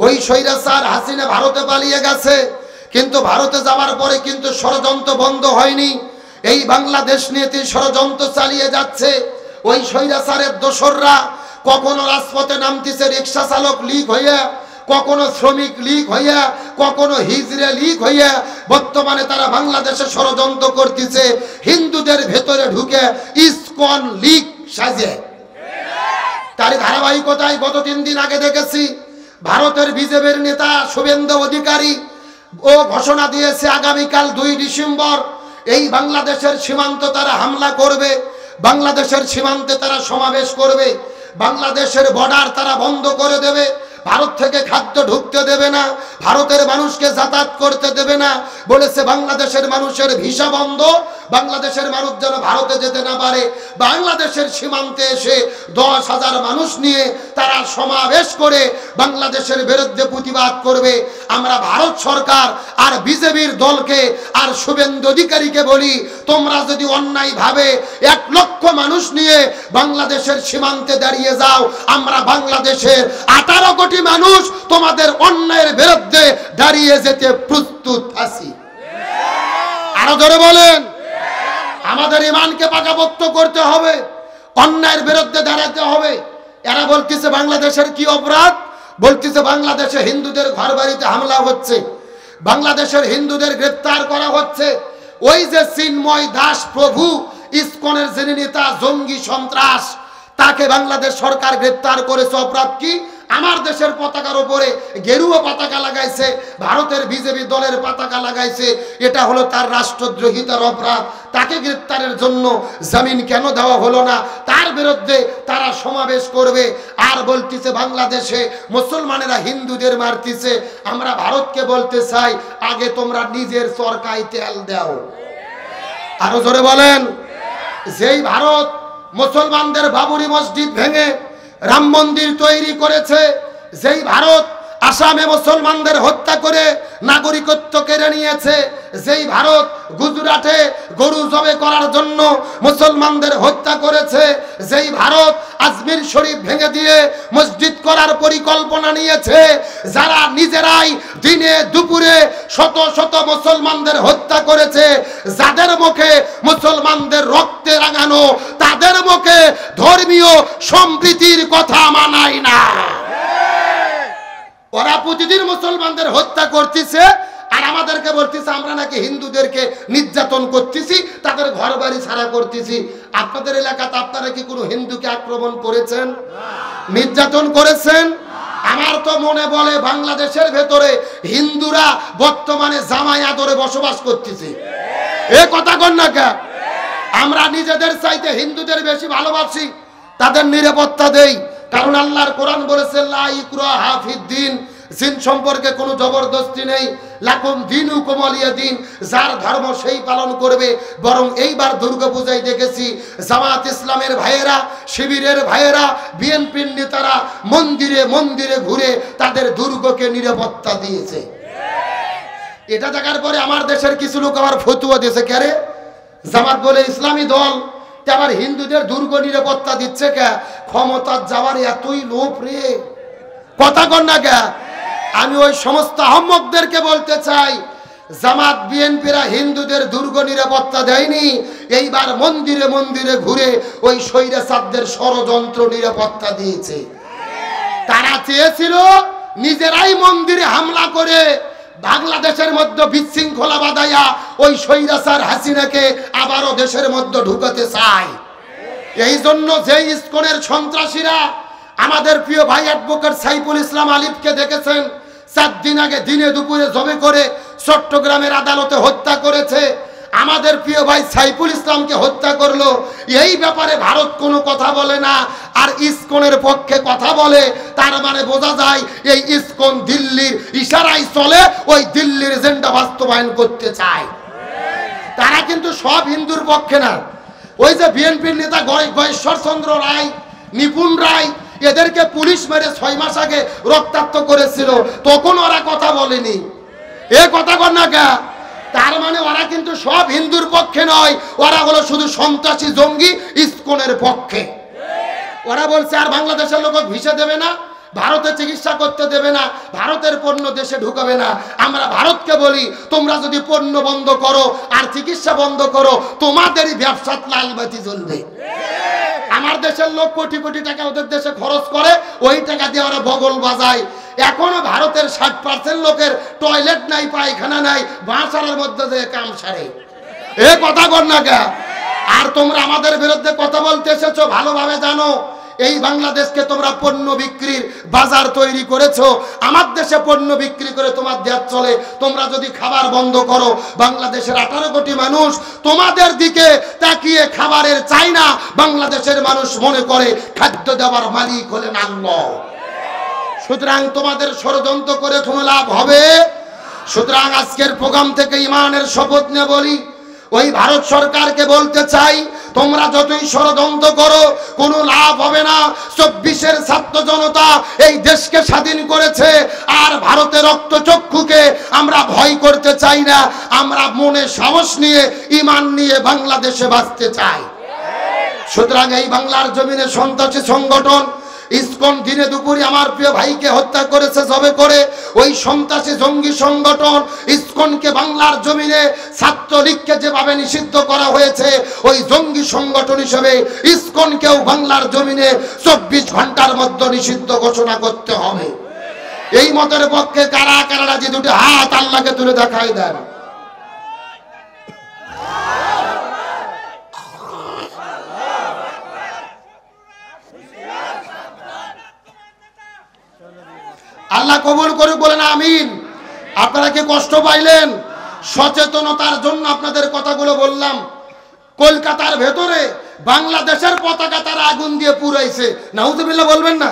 ওই স্বৈরাচার হাসিনা ভারতে পালিয়ে গেছে, কিন্তু ভারতে যাওয়ার পরে কিন্তু ষড়যন্ত্র বন্ধ হয়নি। এই বাংলাদেশ নিয়ে ষড়যন্ত্র চালিয়ে যাচ্ছে। ওই স্বৈরাচারের দোসররা কখনো রাজপথে নামতেছে রিক্সা চালক লীগ হইয়া, কখনো শ্রমিক লীগ হইয়া, কখনো হিজড়ে লীগ হইয়া। বর্তমানে তারা বাংলাদেশে ষড়যন্ত্র করতেছে হিন্দুদের ভেতরে ঢুকে ইসকন লীগ সাজে। তার ধারাবাহিকতায় গত 3 দিন আগে দেখেছি ভারতের বিজেপির নেতা শুভেন্দু অধিকারী ও ঘোষণা দিয়েছে আগামীকাল 2 ডিসেম্বর এই বাংলাদেশের সীমান্ত তারা হামলা করবে, বাংলাদেশের সীমান্তে তারা সমাবেশ করবে, বাংলাদেশের বর্ডার তারা বন্ধ করে দেবে, ভারত থেকে খাদ্য ঢুকতে দেবে না, ভারতের মানুষকে যাতায়াত করতে দেবে না। বলেছে বাংলাদেশের মানুষের ভিসা বন্ধ, বাংলাদেশের মানুষ যেন ভারতে যেতে না পারে। বাংলাদেশের সীমান্তে এসে 10,000 মানুষ নিয়ে তারা সমাবেশ করে বাংলাদেশের বিরুদ্ধে প্রতিবাদ করবে। আমরা ভারত সরকার আর বিজেপির দলকে আর শুভেন্দু অধিকারীকে বলি, তোমরা যদি অন্যায়ভাবে 1 লক্ষ মানুষ নিয়ে বাংলাদেশের সীমান্তে দাঁড়িয়ে যাও, আমরা বাংলাদেশের 18 কোটি মানুষ তোমাদের অন্যায়ের বিরুদ্ধে দাঁড়িয়ে যেতে প্রস্তুত আছি। আরো জোরে বলেন। আমাদের ঈমানকে পাকাপোক্ত করতে হবে, অন্যায়ের বিরুদ্ধে দাঁড়াতে হবে। এরা বলতেছে বাংলাদেশের কি অপরাধ? বলতেছে বাংলাদেশে হিন্দুদের ঘরবাড়িতে হামলা হচ্ছে, বাংলাদেশের হিন্দুদের গ্রেফতার করা হচ্ছে। ওই যে চিন্ময় দাস প্রভু ইসকনের যিনি নেতা, জঙ্গি সন্ত্রাস, তাকে বাংলাদেশ সরকার গ্রেফতার করেছে। অপরাধ কি? আমার দেশের পতাকার উপরে গেরুয়া পতাকা লাগাইছে, ভারতের বিজেপি দলের পতাকা লাগাইছে, এটা হলো তার রাষ্ট্রদ্রোহিতার অপরাধ। তাকে গ্রেফতারের জন্য জামিন কেন দেওয়া হলো না? তার বিরুদ্ধে তারা সমাবেশ করবে। আর বলতেছে বাংলাদেশে মুসলমানেরা হিন্দুদের মারতেছে। আমরা ভারতকে বলতে চাই, আগে তোমরা নিজের চরকায় তেল দাও। আরো জোরে বলেন। যেই ভারত মুসলমানদের বাবরি মসজিদ ভেঙে রাম মন্দির তৈরি করেছে, যেই ভারত আসামে মুসলমানদের হত্যা করে নাগরিকত্ব কেড়ে নিয়েছে, যেই ভারত গুজরাটে গরু জবে করার জন্য মুসলমানদের হত্যা করেছে, যেই ভারত আজমির শরীফ ভেঙে দিয়ে মসজিদ করার পরিকল্পনা নিয়েছে, যারা নিজেরাই দিনে দুপুরে শত শত মুসলমানদের হত্যা করেছে, যাদের মুখে মুসলমানদের রক্তে রাঙানো, তাদের মুখে ধর্মীয় সম্প্রীতির কথা মানায় না। ওরা প্রতিদিন মুসলমানদের হত্যা করতেছে আর আমাদেরকে বলতেছে আমরা নাকি হিন্দুদেরকে নির্যাতন করতেছি, তাদের ঘর বাড়ি ছাড়া করতেছি। আপনাদের এলাকাতে আপনারা কি কোনো হিন্দুকে আক্রমণ করেছেন, নির্যাতন করেছেন? আমার তো মনে বলে বাংলাদেশের ভেতরে হিন্দুরা বর্তমানে জামাই আদরে বসবাস করতেছে। এ কথা কন না কে? আমরা নিজেদের চাইতে হিন্দুদের বেশি ভালোবাসি, তাদের নিরাপত্তা দেই। কারণ আল্লাহর কোরআন বলেছে লা ইকরাহা ফিদ্দিন, জিন সম্পর্কে কোনো জবরদস্তি নেই। লাকুম দীনুকুম ওয়ালিয়া দিন, যার ধর্ম সেই পালন করবে। বরং এইবার দুর্গাপূজায় দেখেছি জামাত ইসলামের ভাইয়েরা, শিবিরের ভাইয়েরা, বিএনপির নেতারা মন্দিরে মন্দিরে ঘুরে তাদের দুর্গকে নিরাপত্তা দিয়েছে। এটা দেখার পরে আমার দেশের কিছু লোক আবার ফতুয়া দিয়েছে, কেরে জামাত বলে ইসলামী দল, আবার হিন্দুদের দুর্গ নিরাপত্তা দিচ্ছে কে? ক্ষমতার যাওয়ার এতই লোভ রে, কথা কন না কে? আমি ওই সমস্ত আহম্মকদেরকে বলতে চাই, জামাত বিএনপিরা হিন্দুদের দুর্গ নিরাপত্তা দেয়নি, এইবার মন্দিরে মন্দিরে ঘুরে ওই স্বৈরাচারদের ষড়যন্ত্র নিরাপত্তা দিয়েছে। তারা চেয়েছিল নিজেরাই মন্দিরে হামলা করে বাংলাদেশের মধ্যে বিশৃঙ্খলা বাঁধাইয়া ওই স্বৈরাচার হাসিনাকে আবারও দেশের মধ্যে ঢুকাতে চায়। এই জন্য যে ইসকনের সন্ত্রাসীরা আমাদের প্রিয় ভাই অ্যাডভোকেট সাইফুল ইসলাম আলিফকে দেখেছেন 4 দিন আগে দিনে দুপুরে জবে করে চট্টগ্রামের আদালতে হত্যা করেছে। আমাদের প্রিয় ভাই সাইফুল ইসলামকে হত্যা করলো। এই ব্যাপারে ভারত কোনো কথা বলে না, আর ইসকনের পক্ষে কথা বলে। তার মানে বোঝা যায় এই ইসকন দিল্লির ইশারায় চলে, ওই দিল্লির এজেন্ডা বাস্তবায়ন করতে চায়। তারা কিন্তু সব হিন্দুর পক্ষে না। ওই যে বিএনপির নেতা গয়েশ্বরচন্দ্র রায়, নিপুণ রায়, এদেরকে পুলিশ মেরে 6 মাস আগে রক্তাক্ত করেছিল, তখন ওরা কথা বলেনি। এ কথা কর না কে? তার মানে ওরা কিন্তু সব হিন্দুর পক্ষে নয়, ওরা হলো শুধু সন্ত্রাসী জঙ্গি ইসকনের পক্ষে। ওরা বলছে আর বাংলাদেশের লোক ভিসা দেবে না, ভারতে চিকিৎসা করতে দেবে না, ভারতের পণ্য দেশে ঢুকাবে না। আমরা ভারতকে বলি তোমরা যদি পণ্য বন্ধ করো আর চিকিৎসা বন্ধ করো, তোমাদেরই ব্যবসাত লালবাতি জ্বলবে। আমার দেশের লোক কোটি কোটি টাকা ওদের দেশে খরচ করে, ওই টাকা দিয়ে ওরা বগল বাজায়। এখনো ভারতের 60% লোকের টয়লেট নাই, পায়খানা নাই, বাঁশারের মধ্যে যে কাম সারে। এ কথা বল না কে? আর তোমরা আমাদের বিরুদ্ধে কথা বলতে এসেছো, ভালোভাবে জানো এই বাংলাদেশকে তোমরা পণ্য বিক্রির বাজার তৈরি করেছো। আমার দেশে পণ্য বিক্রি করে তোমার দেশ চলে। তোমরা যদি খাবার বন্ধ করো, বাংলাদেশের 18 কোটি মানুষ তোমাদের দিকে তাকিয়ে খাবারের চাই না। বাংলাদেশের মানুষ মনে করে খাদ্য দেওয়ার মালিক হলেন আল্লাহ। সুতরাং তোমাদের ষড়যন্ত্র করে কোনো লাভ হবে? সুতরাং আজকের প্রোগ্রাম থেকে ইমানের শপথ নিয়ে বলি, ওই ভারত সরকারকে বলতে চাই, তোমরা যতই ষড়যন্ত্র করো কোনো লাভ হবে না। 24-এর ছাত্র জনতা এই দেশকে স্বাধীন করেছে, আর ভারতের রক্তচক্ষুকে আমরা ভয় করতে চাই না। আমরা মনে সাহস নিয়ে, ইমান নিয়ে বাংলাদেশে বাঁচতে চাই। সুতরাং এই বাংলার জমিনে সন্ত্রাসী সংগঠন ইসকন দিনে দুপুরে আমার প্রিয় ভাইকে হত্যা করেছে জবে করে। ওই সন্ত্রাসী জঙ্গি সংগঠন ইসকনকে বাংলার জমিনে ছাত্রলীগকে যেভাবে নিষিদ্ধ করা হয়েছে, ওই জঙ্গি সংগঠন হিসেবে ইসকনকেও বাংলার জমিনে 24 ঘন্টার মধ্যে নিষিদ্ধ ঘোষণা করতে হবে। এই মতের পক্ষে কারা কারা রাজি? দুটো হাত আল্লাহকে তুলে দেখাই দেন। আল্লাহ কবুল করুক, বলেন আমিন। আপনারা কি কষ্ট পাইলেন? সচেতনতার জন্য আপনাদের কথাগুলো বললাম। কলকাতার ভেতরে বাংলাদেশের পতাকা তারা আগুন দিয়ে পুড়াইছে, নাউজুবিল্লাহ বলবেন না?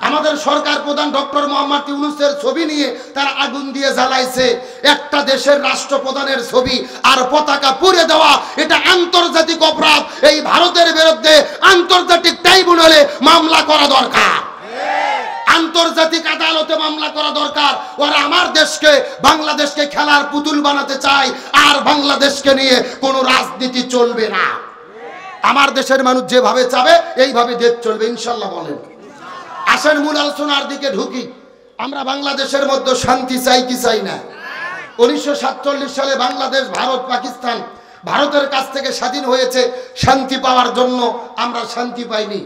আমাদের সরকার প্রধান ডক্টর মোহাম্মদ ইউনূসের ছবি নিয়ে তারা আগুন দিয়ে জ্বালাইছে। একটা দেশের রাষ্ট্রপ্রধানের ছবি আর পতাকা পুড়ে দেওয়া, এটা আন্তর্জাতিক অপরাধ। এই ভারতের বিরুদ্ধে আন্তর্জাতিক ট্রাইব্যুনালে মামলা করা দরকার, আন্তর্জাতিক আদালতে মামলা করা দরকার। ওরা আমার দেশকে, বাংলাদেশকে খেলার পুতুল বানাতে চায়, আর বাংলাদেশকে নিয়ে কোনো রাজনীতি চলবে না। আমার দেশের মানুষ যেভাবে চাবে এইভাবে দেশ চলবে ইনশাল্লাহ। বলেন, আসেন মূল আলোচনার দিকে ঢুকি। আমরা বাংলাদেশের মধ্যে শান্তি চাই কি চাই না? 1947 সালে বাংলাদেশ, ভারত, পাকিস্তান ভারতের কাছ থেকে স্বাধীন হয়েছে শান্তি পাওয়ার জন্য। আমরা শান্তি পাইনি।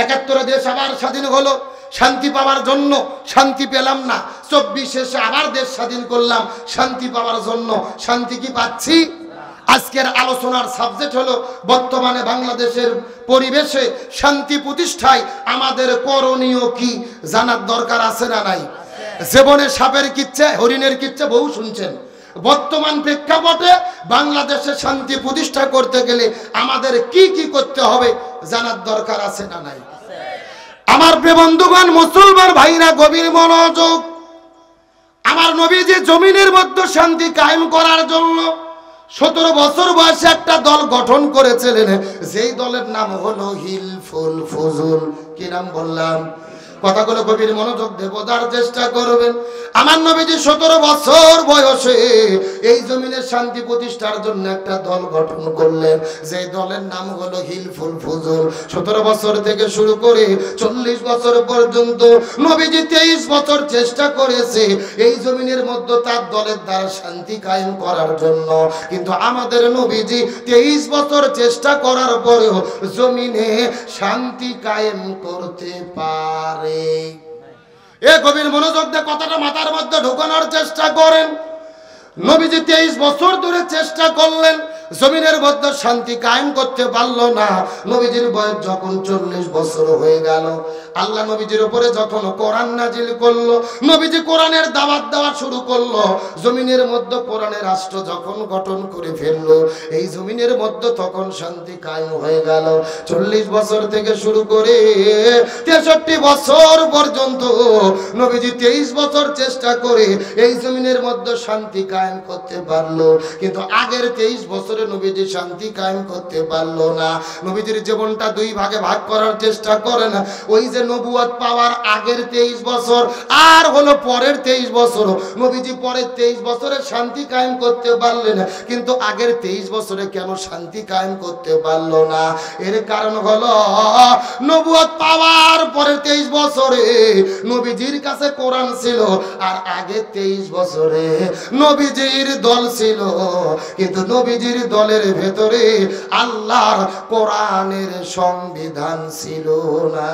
71 দেশ আবার স্বাধীন হলো, শান্তি পাওয়ার জন্য শান্তি পেলাম না। 24 এসে আবার দেশ স্বাধীন করলাম শান্তি পাওয়ার জন্য। শান্তি কি পাচ্ছি? আজকের আলোচনার সাবজেক্ট হলো বর্তমানে বাংলাদেশের পরিবেশে শান্তি প্রতিষ্ঠায় আমাদের করণীয় কি, জানার দরকার আছে না নাই? জীবনে সাপের কিচ্ছা, হরিণের কিচ্ছা বহু শুনছেন। বর্তমান প্রেক্ষাপটে বাংলাদেশে শান্তি প্রতিষ্ঠা করতে গেলে আমাদের কি কি করতে হবে জানার দরকার আছে না নাই? আমার প্রিয় বন্ধুগণ, মুসলমান ভাইরা গভীর মনোযোগ। আমার নবীজি জমিনের মধ্যে শান্তি কায়েম করার জন্য 17 বছর বয়সে একটা দল গঠন করেছিলেন, যেই দলের নাম হলো হিলফুল ফুজুল। কি নাম বললাম? কথাগুলো গভীর মনোযোগ দিয়ে বোঝার চেষ্টা করবেন। আমার নবীজি 17 বছর বয়সে এই জমিনের শান্তি প্রতিষ্ঠার জন্য একটা দল গঠন করলেন, যে দলের নাম হলো হিলফুল ফুজুল। 17 বছর থেকে শুরু করে 40 বছর পর্যন্ত নবীজি 23 বছর চেষ্টা করেছে এই জমিনের মধ্যে তার দলের দ্বারা শান্তি কায়েম করার জন্য। কিন্তু আমাদের নবীজি 23 বছর চেষ্টা করার পরেও জমিনে শান্তি কায়েম করতে পারে। এ গভীর মনোযোগ দিয়ে কথাটা মাথার মধ্যে ঢোকানোর চেষ্টা করেন। নবীজি 23 বছর ধরে চেষ্টা করলেন, জমিনের মধ্যে শান্তি কায়েম করতে পারলো না। নবীজির বয়স যখন 40 বছর হয়ে গেল, আল্লাহ নবীজির উপরে যখন কোরআন নাজিল করলো, নবীজি কোরআনের দাওয়াত দেওয়া শুরু করলো। জমিনের মধ্যে কোরআনের রাষ্ট্র যখন গঠন করে ফেললো, এই জমিনের মধ্যে তখন শান্তি কায়েম হয়ে গেল। 40 বছর থেকে শুরু করে 63 বছর পর্যন্ত নবীজি 23 বছর চেষ্টা করে এই জমিনের মধ্যে শান্তি কায়েম করতে পারলো। কিন্তু আগের 23 বছরে নবীজি শান্তি কায়েম করতে পারলো না। নবীজির জীবনটা দুই ভাগে ভাগ করার চেষ্টা করেন। ওই যে নবুয়ত পাওয়ার আগের 23 বছর আর হলো পরের 23 বছর। নবীজি পরের 23 বছরে শান্তি কায়েম করতে পারলেন, কিন্তু আগের 23 বছরে কেন শান্তি কায়েম করতে পারলো না? এর কারণ হলো নবুয়ত পাওয়ার পরের 23 বছরে নবীজির কাছে কোরআন ছিল, আর আগের 23 বছরে নবীজির দল ছিল, কিন্তু নবীজির দলের ভেতরে আল্লাহর কোরআনের সংবিধান ছিল না।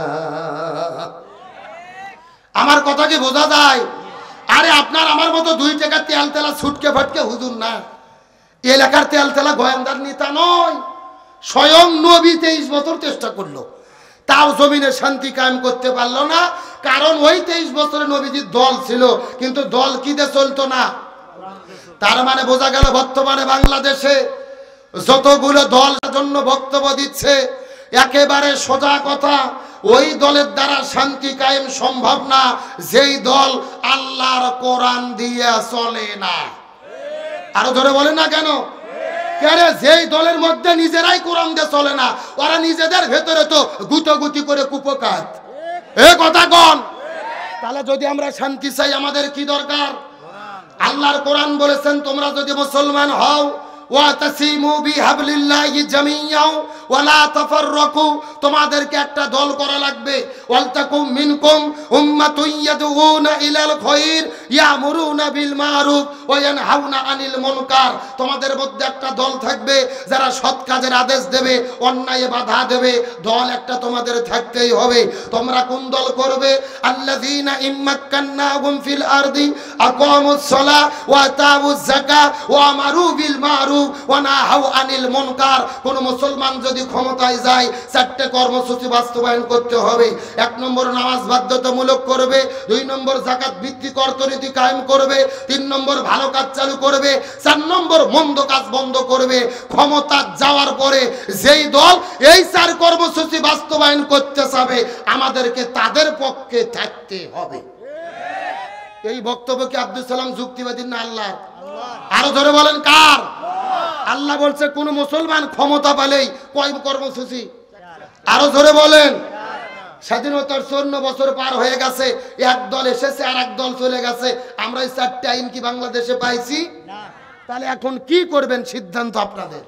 আমার কথা কি বোঝা যায়? আরে আপনার আমার মতো 2 টাকা তেল তেলা ছুটকে ফাটকে হুজুর না, এলাকার তেল তেলা গোয়েন্দার নেতা নয়। স্বয়ং নবী 23 বছর চেষ্টা করলো, তাও জমিনে শান্তি কায়েম করতে পারলো না। কারণ ওই 23 বছরে নবীজির দল ছিল, কিন্তু দল কি দিয়ে চলতো না। তার মানে বোঝা গেল বর্তমানে বাংলাদেশে যতগুলো দল জন্য বক্তব্য দিচ্ছে, একেবারে সোজা কথা, ওই দলের দ্বারা শান্তি কায়েম সম্ভব না যেই দল আল্লাহর কোরআন দিয়ে চলে না। আরো ধরে বলেন না কেন? যেই দলের মধ্যে নিজেরাই কোরআন দিয়ে চলে না, ওরা নিজেদের ভেতরে তো গুতগুতি করে কুপকাত। এ কথা কোন? তাহলে যদি আমরা শান্তি চাই আমাদের কি দরকার? আল্লাহর কোরআন বলেছেন, তোমরা যদি মুসলমান হও ওয়াতাসিমু বিহাবলিল্লাহি জামিয়াও ওয়ালা তাফাররাকু, তোমাদেরকে একটা দল করা লাগবে। ওয়ালতাকুম মিনকুম উম্মাতুন ইয়াদউনা ইলাল খায়র ইয়ামুরুনা বিল মারুফ ওয়া ইয়ানহাউনা আনিল মুনকার, তোমাদের মধ্যে একটা দল থাকবে যারা সৎ কাজের আদেশ দেবে, অন্যায়ে বাধা দেবে। দল একটা তোমাদের থাকতেই হবে। তোমরা কোন দল করবে? আল্লাযীনা ইম্মাক্কান্নাহুম ফিল আরদি আকামুস সালাহ ওয়া আতাউজ যাকাত ওয়া আমারু বিল মারুফ ওয়া নাহাউ আনিল মুনকার। কোন মুসলমান যদি ক্ষমতায় যায় 4টে কর্মসূচি বাস্তবায়ন করতে হবে। 1 নম্বর নামাজ বাধ্যতামূলক করবে, 2 নম্বর যাকাত ভিত্তিক অর্থনীতি কায়েম করবে, 3 নম্বর ভালো কাজ চালু করবে, 4 নম্বর মন্দ কাজ বন্ধ করবে। ক্ষমতা যাওয়ার পরে যেই দল এই 4 কর্মসূচি বাস্তবায়ন করতে চাবে, আমাদেরকে তাদের পক্ষে থাকতে হবে। এই বক্তব্য কি আব্দুল সালাম যুক্তিবাদী না আল্লাহর? আরো ধরে বলেন কার? আল্লাহ বলছে কোন মুসলমান ক্ষমতা পেলেই কয় কর্মসূচি? আরো ধরে বলেন। স্বাধীনতার 54 বছর পার হয়ে গেছে, এক দল এসেছে আর এক দল চলে গেছে, আমরা এই 4টে আইন কি বাংলাদেশে পাইছি? তাহলে এখন কি করবেন সিদ্ধান্ত আপনাদের।